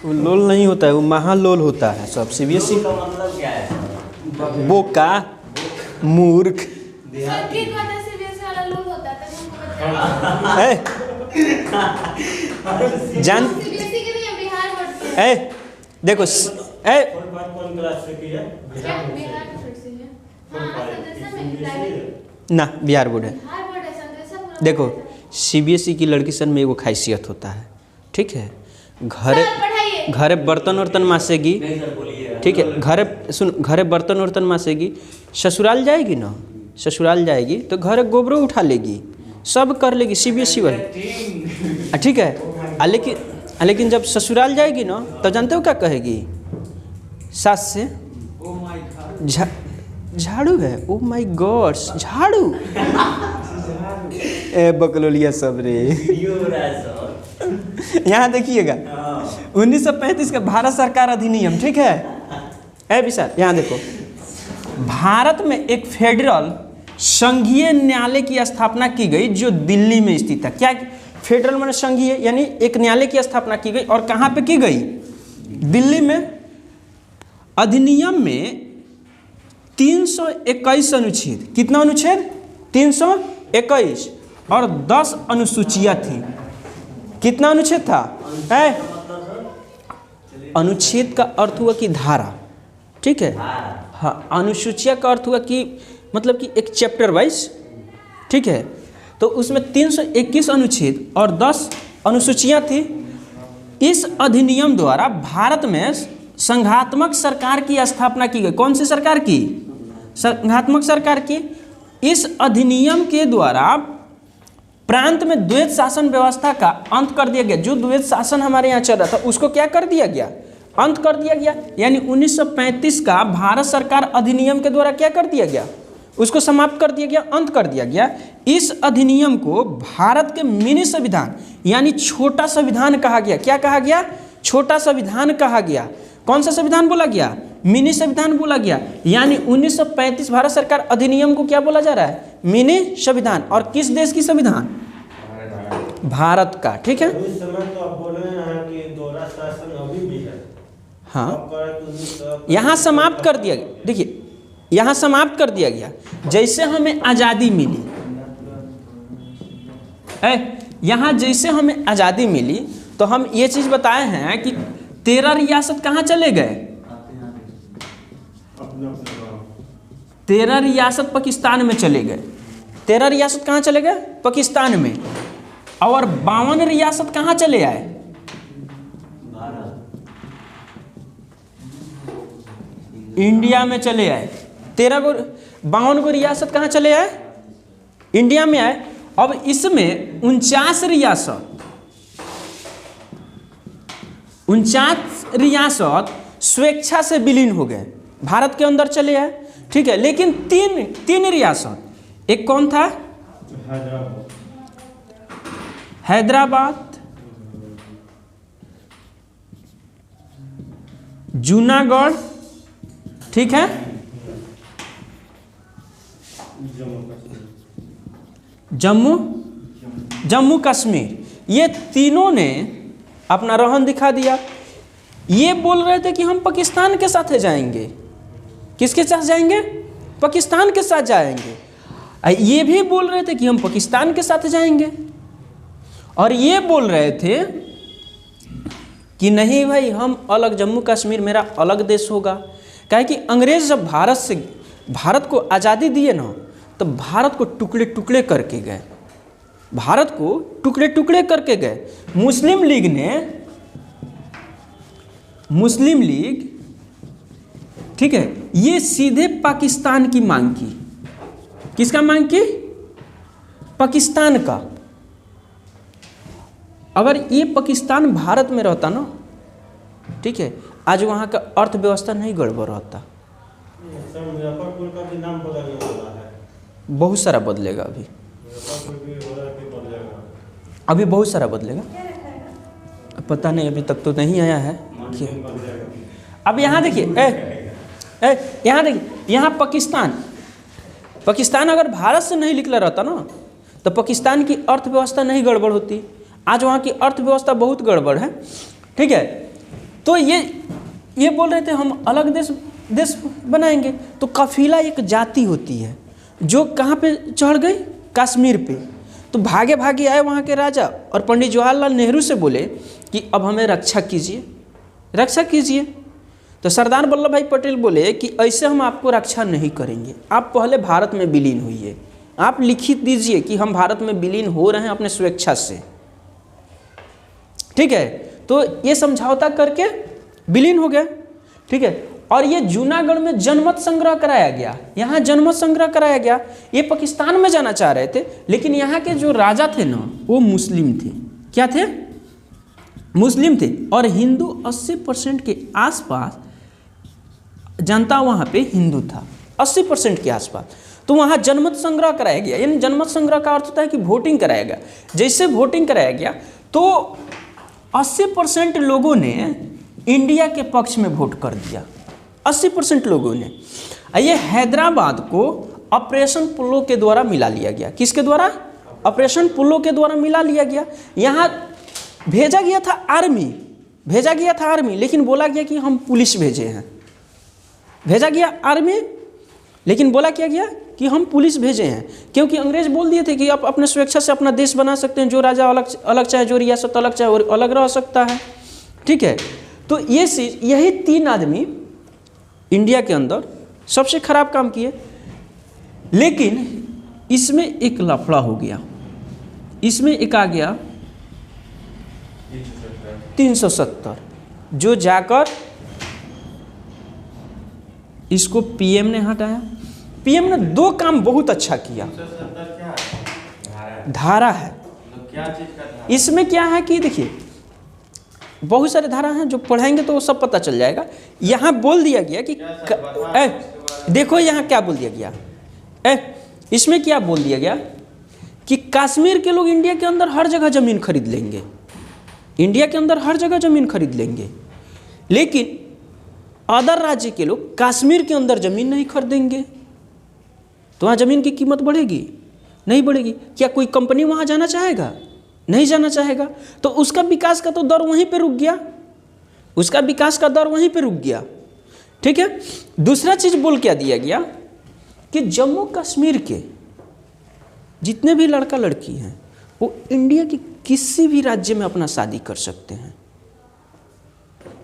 वो लोल नहीं होता है, वो महालोल होता है सब। सीबीएसई का मतलब क्या है? बोका, मूर्ख। संस्कृत वाला सीबीएसई वाला लोग होता है तब हमको जान सीबीएसई के नहीं है, बिहार बोर्ड के है। देखो कौन क्लास से की है? क्या बिहार बोर्ड से है? हाँ संदेशा में प्राइवेट ना बिहार बोर्ड है। बिहार बोर्ड है, संदेशा पूरा देखो सीबीएसई की लड़की सन में एगो खासियत होता है, ठीक है, घरे बर्तन वर्तन मासेगी, नहीं सर बोलिए। ठीक है, घरे बर्तन वर्तन मासेगी, ससुराल जाएगी ना, ससुराल जाएगी तो घरे गोबरों उठा लेगी, सब कर लेगी सीबीएसई वाली, ठीक है। लेकिन जब ससुराल जाएगी ना तो जानते हो क्या कहेगी सास से? झाड़ू है, ओ माय गॉड झाड़ू। ए बकलोलिया सब रे। यहाँ देखिएगा 1935 का भारत सरकार अधिनियम, ठीक है। ए विशाल यहाँ देखो, भारत में एक फेडरल संघीय न्यायालय की स्थापना की गई जो दिल्ली में स्थित है। क्या फेडरल माने संघीय, यानी एक न्यायालय की स्थापना की गई और कहाँ पे की गई? दिल्ली में। अधिनियम में 321 अनुच्छेद, कितना अनुच्छेद? 321 और 10 अनुसूचियां थी। कितना अनुच्छेद था? अनुच्छेद का अर्थ हुआ कि धारा, ठीक है। हाँ, अनुसूचिया का अर्थ हुआ कि मतलब कि एक चैप्टर वाइज, ठीक है। तो उसमें 321 अनुच्छेद और 10 अनुसूचियां थी। इस अधिनियम द्वारा भारत में संघात्मक सरकार की स्थापना की गई। कौन सी सरकार की? संघात्मक सरकार की। इस अधिनियम के द्वारा प्रांत में द्वैत शासन व्यवस्था का अंत कर दिया गया। जो द्वैत शासन हमारे यहाँ चल रहा था उसको क्या कर दिया गया? अंत कर दिया गया। यानी 1935 का भारत सरकार अधिनियम के द्वारा क्या कर दिया गया? उसको समाप्त कर दिया गया, अंत कर दिया गया। इस अधिनियम को भारत के मिनी संविधान यानी छोटा संविधान कहा गया। क्या कहा गया? छोटा संविधान कहा गया। कौन सा संविधान बोला गया? मिनी संविधान बोला गया। यानी 1935 भारत सरकार अधिनियम को क्या बोला जा रहा है? मिनी संविधान। और किस देश की संविधान? भारत का, ठीक है। इस समय तो आप बोल रहे हैं कि दोहरा शासन अभी भी है। हाँ, यहाँ समाप्त कर दिया गया। देखिए यहाँ समाप्त कर दिया गया। जैसे हमें आज़ादी मिली, यहाँ जैसे हमें आज़ादी मिली तो हम ये चीज़ बताए हैं कि 13 रियासत कहाँ चले गए? 13 रियासत पाकिस्तान में चले गए। 13 रियासत कहाँ चले गए? पाकिस्तान में। और 52 रियासत कहाँ चले आए? इंडिया में चले आए। 52 को रियासत कहाँ चले आए? इंडिया में आए। अब इसमें 49 रियासत स्वेच्छा से विलीन हो गए, भारत के अंदर चले आए, ठीक है। लेकिन तीन रियासत, एक कौन था? हैदराबाद, जूनागढ़, ठीक है, जम्मू कश्मीर। ये तीनों ने अपना रहन दिखा दिया। ये बोल रहे थे कि हम पाकिस्तान के साथ जाएंगे। किसके साथ जाएंगे? पाकिस्तान के साथ जाएंगे। ये भी बोल रहे थे कि हम पाकिस्तान के साथ जाएंगे। और ये बोल रहे थे कि नहीं भाई, हम अलग, जम्मू कश्मीर मेरा अलग देश होगा। काहे कि अंग्रेज जब भारत को आज़ादी दिए ना, तो भारत को टुकड़े टुकड़े करके गए। भारत को टुकड़े टुकड़े करके गए। मुस्लिम लीग, ठीक है, ये सीधे पाकिस्तान की मांग की। किसका मांग की? पाकिस्तान का। अगर ये पाकिस्तान भारत में रहता ना, ठीक है, आज वहाँ का अर्थव्यवस्था नहीं गड़बड़ रहता। मुजफ्फरपुर का भी नाम बदलने वाला है। बहुत सारा बदलेगा अभी, अभी बहुत सारा बदलेगा। पता नहीं, अभी तक तो नहीं आया है। अब यहाँ देखिए, यहाँ देखिए, यहाँ पाकिस्तान अगर भारत से नहीं निकला रहता ना, तो पाकिस्तान की अर्थव्यवस्था नहीं गड़बड़ होती। आज वहाँ की अर्थव्यवस्था बहुत गड़बड़ है, ठीक है। तो ये बोल रहे थे हम अलग देश बनाएंगे। तो कफीला एक जाति होती है जो कहाँ पे चढ़ गई, कश्मीर पे। तो भागे भागे आए वहाँ के राजा और पंडित जवाहरलाल नेहरू से बोले कि अब हमें रक्षा कीजिए, रक्षा कीजिए। तो सरदार वल्लभ भाई पटेल बोले कि ऐसे हम आपको रक्षा नहीं करेंगे, आप पहले भारत में विलीन होइए, आप लिखित दीजिए कि हम भारत में विलीन हो रहे हैं अपने स्वेच्छा से, ठीक है। तो ये समझौता करके विलीन हो गए, ठीक है। और ये जूनागढ़ में जनमत संग्रह कराया गया, यहाँ जनमत संग्रह कराया गया। ये पाकिस्तान में जाना चाह रहे थे, लेकिन यहाँ के जो राजा थे ना वो मुस्लिम थे। क्या थे? मुस्लिम थे। और हिंदू 80% के आसपास जनता वहाँ पे हिंदू था, 80% के आसपास। तो वहाँ जनमत संग्रह कराया गया। यानी जनमत संग्रह का अर्थ होता है कि वोटिंग कराया गया। जैसे वोटिंग कराया गया तो 80% लोगों ने इंडिया के पक्ष में वोट कर दिया, 80% लोगों ने। ये हैदराबाद को ऑपरेशन पोलो के द्वारा मिला लिया गया। किसके द्वारा? ऑपरेशन पोलो के द्वारा मिला लिया गया। यहाँ भेजा गया था आर्मी, भेजा गया था आर्मी, लेकिन बोला गया कि हम पुलिस भेजे हैं। भेजा गया आर्मी, लेकिन बोला क्या गया कि हम पुलिस भेजे हैं, क्योंकि अंग्रेज बोल दिए थे कि आप अपने स्वेच्छा से अपना देश बना सकते हैं, जो राजा अलग चाहे, जो रियासत अलग चाहे और अलग रह सकता है, ठीक है। तो यही 3 आदमी इंडिया के अंदर सबसे खराब काम किए। लेकिन इसमें एक लफड़ा हो गया, इसमें एक आ गया 370, जो जाकर इसको पीएम ने हटाया। पीएम ने 2 काम बहुत अच्छा किया। धारा है, क्या चीज का धारा? इसमें क्या है कि देखिए बहुत सारे धारा हैं, जो पढ़ाएंगे तो वो सब पता चल जाएगा। यहाँ बोल दिया गया कि देखो यहाँ क्या बोल दिया गया, इसमें क्या बोल दिया गया कि कश्मीर के लोग इंडिया के अंदर हर जगह ज़मीन खरीद लेंगे, इंडिया के अंदर हर जगह ज़मीन खरीद लेंगे, लेकिन अदर राज्य के लोग कश्मीर के अंदर ज़मीन नहीं खरीदेंगे। तो वहाँ ज़मीन की कीमत बढ़ेगी? नहीं बढ़ेगी। क्या कोई कंपनी वहाँ जाना चाहेगा? नहीं जाना चाहेगा। तो उसका विकास का तो दर वहीं पे रुक गया, उसका विकास का दर वहीं पे रुक गया, ठीक है। दूसरा चीज़ बोल क्या दिया गया कि जम्मू कश्मीर के जितने भी लड़का लड़की हैं वो इंडिया के किसी भी राज्य में अपना शादी कर सकते हैं,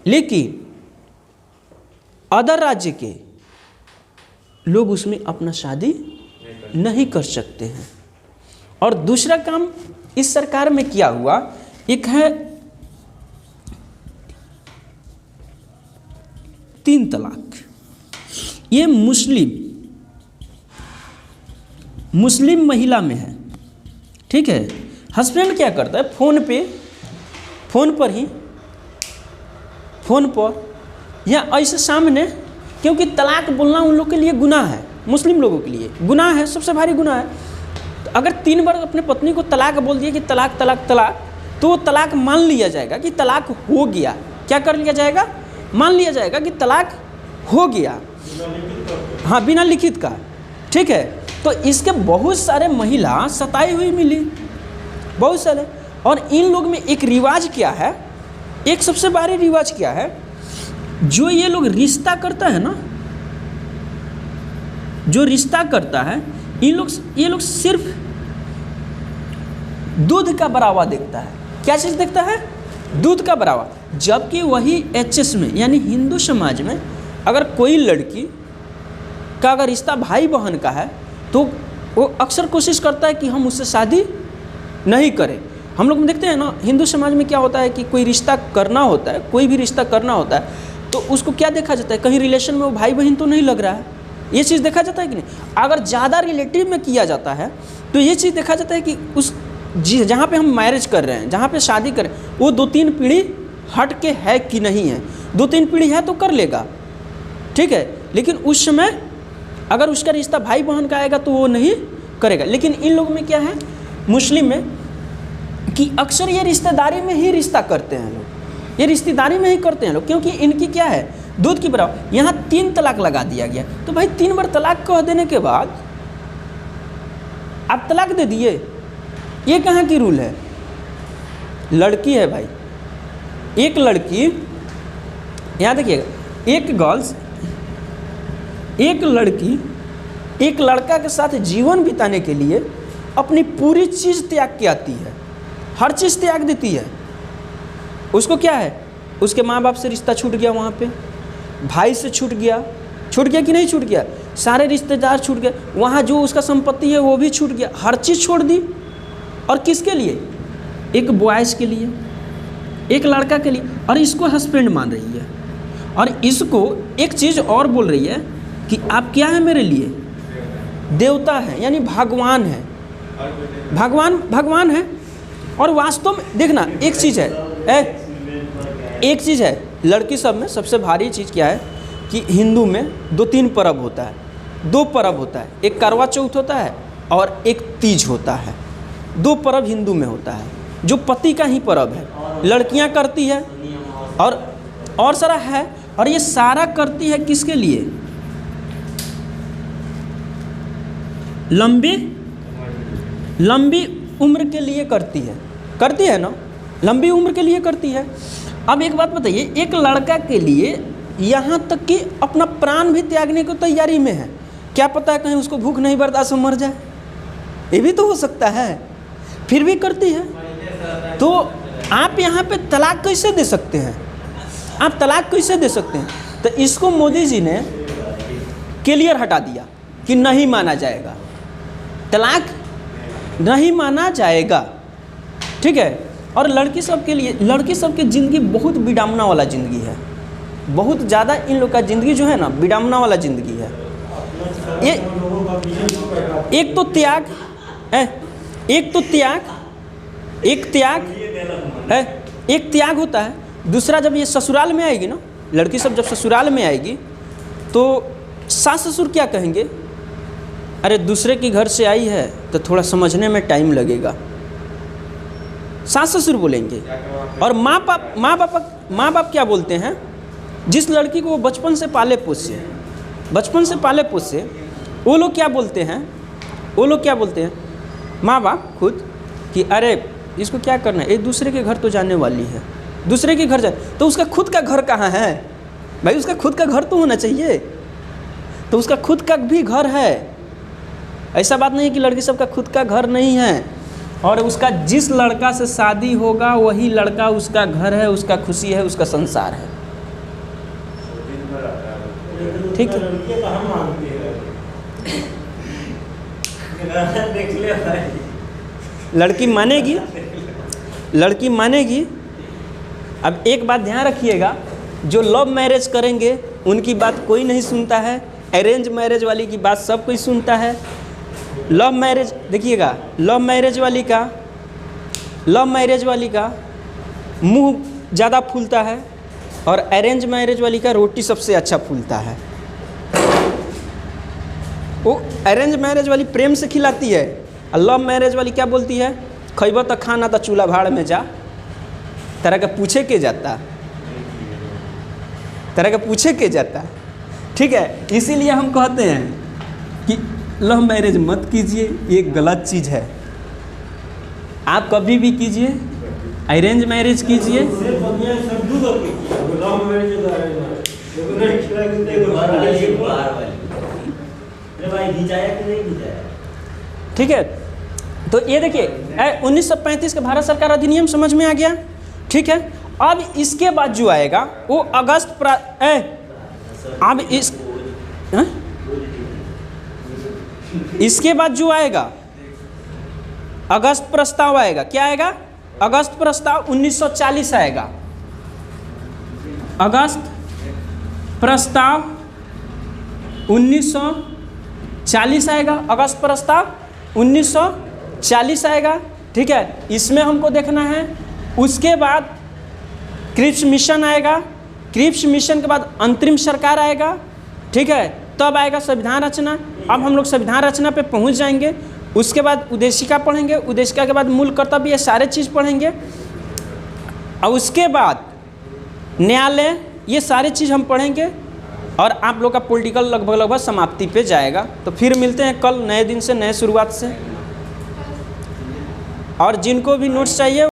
लेकिन अदर राज्य के लोग उसमें अपना शादी नहीं कर सकते हैं। और दूसरा काम इस सरकार में किया हुआ एक है 3 तलाक। ये मुस्लिम महिला में है, ठीक है। हस्बैंड क्या करता है, फोन पर या ऐसे सामने, क्योंकि तलाक बोलना उन लोग के लिए गुनाह है, मुस्लिम लोगों के लिए गुनाह है, सबसे भारी गुनाह है। तो अगर 3 बार अपने पत्नी को तलाक बोल दिया कि तलाक तलाक तलाक, तो वो तलाक मान लिया जाएगा कि तलाक हो गया। क्या कर लिया जाएगा? मान लिया जाएगा कि तलाक हो गया, हाँ, बिना लिखित का, ठीक है। तो इसके बहुत सारे महिला सताई हुई मिली, बहुत सारे। और इन लोग में एक रिवाज क्या है, एक सबसे भारी रिवाज क्या है, जो ये लोग रिश्ता करता है ना, जो रिश्ता करता है, ये लोग सिर्फ दूध का बढ़ावा देखता है। क्या चीज़ देखता है? दूध का बढ़ावा। जबकि वही एचएस में यानी हिंदू समाज में अगर कोई लड़की का अगर रिश्ता भाई बहन का है तो वो अक्सर कोशिश करता है कि हम उससे शादी नहीं करें। हम लोग देखते हैं ना, हिंदू समाज में क्या होता है कि कोई रिश्ता करना होता है, कोई भी रिश्ता करना होता है तो उसको क्या देखा जाता है, कहीं रिलेशन में वो भाई बहन तो नहीं लग रहा है, ये चीज़ देखा जाता है कि नहीं। अगर ज़्यादा रिलेटिव में किया जाता है तो ये चीज़ देखा जाता है कि उस जहाँ पे हम मैरिज कर रहे हैं, जहाँ पे शादी कर रहे हैं, वो 2-3 पीढ़ी हट के है कि नहीं है। 2-3 पीढ़ी है तो कर लेगा, ठीक है, लेकिन उस समय अगर उसका रिश्ता भाई बहन का आएगा तो वो नहीं करेगा। लेकिन इन लोगों में क्या है, मुस्लिम में, कि अक्सर ये रिश्तेदारी में ही रिश्ता करते हैं लोग, ये रिश्तेदारी में ही करते हैं लोग, क्योंकि इनकी क्या है, दूध की बराबर। यहाँ 3 तलाक लगा दिया गया। तो भाई 3 बार तलाक कह देने के बाद आप तलाक दे दिए, ये कहाँ की रूल है? लड़की है भाई, एक लड़की, यहाँ देखिएगा, एक गर्ल्स, एक लड़की एक लड़का के साथ जीवन बिताने के लिए अपनी पूरी चीज़ त्याग के आती है, हर चीज़ त्याग देती है। उसको क्या है, उसके माँ बाप से रिश्ता छूट गया, वहाँ पे भाई से छूट गया कि नहीं छूट गया, सारे रिश्तेदार छूट गए, वहाँ जो उसका संपत्ति है वो भी छूट गया, हर चीज़ छोड़ दी। और किसके लिए, एक बॉयज़ के लिए, एक लड़का के लिए, और इसको हस्बैंड मान रही है। और इसको एक चीज़ और बोल रही है कि आप क्या है मेरे लिए, देवता है, यानी भगवान है, भगवान है। और वास्तव में देखना एक चीज़ है, एक चीज़ है, लड़की सब में सबसे भारी चीज़ क्या है कि हिंदू में 2-3 पर्व होता है, 2 पर्व होता है, एक करवा चौथ होता है और एक तीज होता है। 2 पर्व हिंदू में होता है जो पति का ही पर्व है, लड़कियां करती है और सारा है। और ये सारा करती है किसके लिए, लंबी उम्र के लिए करती है ना, लंबी उम्र के लिए करती है। अब एक बात बताइए, एक लड़का के लिए यहाँ तक कि अपना प्राण भी त्यागने की तैयारी में है, क्या पता है कहीं उसको भूख नहीं बर्दाश्त मर जाए, ये भी तो हो सकता है, फिर भी करती है। तो आप यहाँ पे तलाक कैसे दे सकते हैं, आप तलाक कैसे दे सकते हैं? तो इसको मोदी जी ने क्लियर हटा दिया कि नहीं माना जाएगा, तलाक नहीं माना जाएगा, ठीक है। और लड़की सब के लिए, लड़की सब की ज़िंदगी बहुत विडंबना वाला ज़िंदगी है, बहुत ज़्यादा इन लोग का ज़िंदगी जो है ना विडंबना वाला ज़िंदगी है। ये एक तो त्याग है, एक त्याग होता है। दूसरा, जब ये ससुराल में आएगी ना, लड़की सब जब ससुराल में आएगी तो सास ससुर क्या कहेंगे, अरे दूसरे के घर से आई है तो थोड़ा समझने में टाइम लगेगा, सास ससुर बोलेंगे। और माँ बाप क्या बोलते हैं, जिस लड़की को वो बचपन से पाले पोसे, वो लोग क्या बोलते हैं, माँ बाप खुद, कि अरे इसको क्या करना है, एक दूसरे के घर तो जाने वाली है, दूसरे के घर जाए, तो उसका खुद का घर कहाँ है भाई, उसका खुद का घर तो होना चाहिए, तो उसका खुद का भी घर है। ऐसा बात नहीं है कि लड़की सबका खुद का घर नहीं है, और उसका जिस लड़का से शादी होगा वही लड़का उसका घर है, उसका खुशी है, उसका संसार है, ठीक है। देख ले भाई, लड़की मानेगी। अब एक बात ध्यान रखिएगा, जो लव मैरिज करेंगे उनकी बात कोई नहीं सुनता है, अरेंज मैरिज वाली की बात सब कोई सुनता है। लव मैरिज देखिएगा, लव मैरिज वाली का मुंह ज़्यादा फूलता है, और अरेंज मैरिज वाली का रोटी सबसे अच्छा फूलता है। वो अरेंज मैरिज वाली प्रेम से खिलाती है, और लव मैरिज वाली क्या बोलती है, खैबा तो खाना तो चूल्हा भाड़ में जा, तरह का पूछे के जाता, ठीक है। इसीलिए हम कहते हैं कि लव मैरिज मत कीजिए, ये गलत चीज़ है। आप कभी भी कीजिए, अरेंज मैरिज कीजिए, ठीक है। तो ये देखिए 1935 का भारत सरकार अधिनियम समझ में आ गया, ठीक है। अब इसके बाद जो आएगा वो इसके बाद जो आएगा अगस्त प्रस्ताव आएगा, क्या आएगा, अगस्त प्रस्ताव 1940 आएगा, अगस्त प्रस्ताव 1940 आएगा, अगस्त प्रस्ताव 1940 आएगा, ठीक है। इसमें हमको देखना है। उसके बाद क्रिप्स मिशन आएगा, क्रिप्स मिशन के बाद अंतरिम सरकार आएगा, ठीक है। तब आएगा संविधान रचना। अब हम लोग संविधान रचना पे पहुंच जाएंगे। उसके बाद उद्देशिका पढ़ेंगे, उद्देशिका के बाद मूल कर्तव्य, ये सारे चीज़ पढ़ेंगे। और उसके बाद न्यायालय, ये सारी चीज़ हम पढ़ेंगे, और आप लोग का पॉलिटिकल लगभग समाप्ति पे जाएगा। तो फिर मिलते हैं कल नए दिन से, नए शुरुआत से। और जिनको भी नोट्स चाहिए